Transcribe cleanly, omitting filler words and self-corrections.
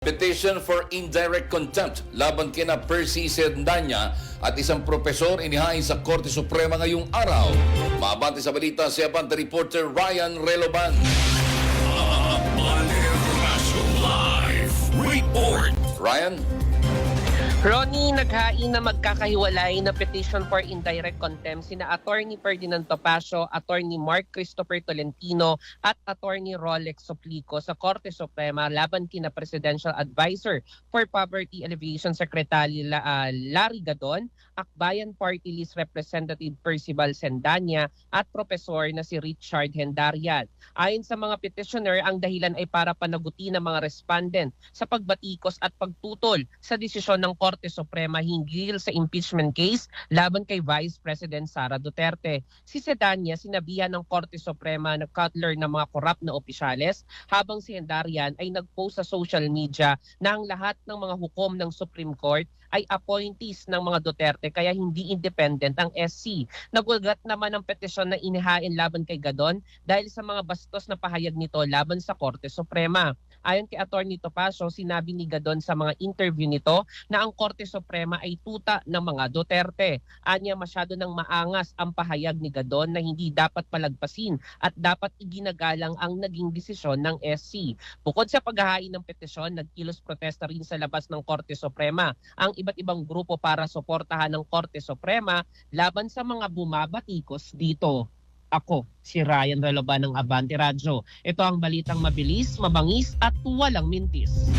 Petition for indirect contempt laban kina Percy Sendanya at isang profesor inihain sa Korte Suprema ngayong araw. Mabati sa balita si Abante reporter Ryan Reloban. Live report. Ryan? Ronnie, naghain na magkakahiwalay na petition for indirect contempt sina Attorney Ferdinand Topacio, Attorney Mark Christopher Tolentino at Attorney Rolex Soplico sa Korte Suprema laban kina Presidential Advisor for Poverty Alleviation Secretary Larry Gadon, Akbayan Party List Representative Percival Sendanya at Profesor na si Richard Hendarian. Ayon sa mga petitioner, ang dahilan ay para panagutin ng mga respondent sa pagbatikos at pagtutol sa desisyon ng Korte Suprema hinggil sa impeachment case laban kay Vice President Sara Duterte. Si Sendanya sinabihan ng Korte Suprema na cutler ng mga korap na opisyales, habang si Hendarian ay nagpost sa social media na ang lahat ng mga hukom ng Supreme Court ay appointees ng mga Duterte kaya hindi independent ang SC. Nagulat naman ang petisyon na inihain laban kay Gadon dahil sa mga bastos na pahayag nito laban sa Korte Suprema. Ayon kay Attorney Topacio, sinabi ni Gadon sa mga interview nito na ang Korte Suprema ay tuta ng mga Duterte. Anya masyado nang maangas ang pahayag ni Gadon na hindi dapat palagpasin at dapat iginagalang ang naging desisyon ng SC. Bukod sa paghahain ng petisyon, nagkilos protesta rin sa labas ng Korte Suprema ang iba't ibang grupo para suportahan ng Korte Suprema laban sa mga bumabatikos dito. Ako, si Ryan Reloban ng Abante Radyo. Ito ang balitang mabilis, mabangis at walang mintis.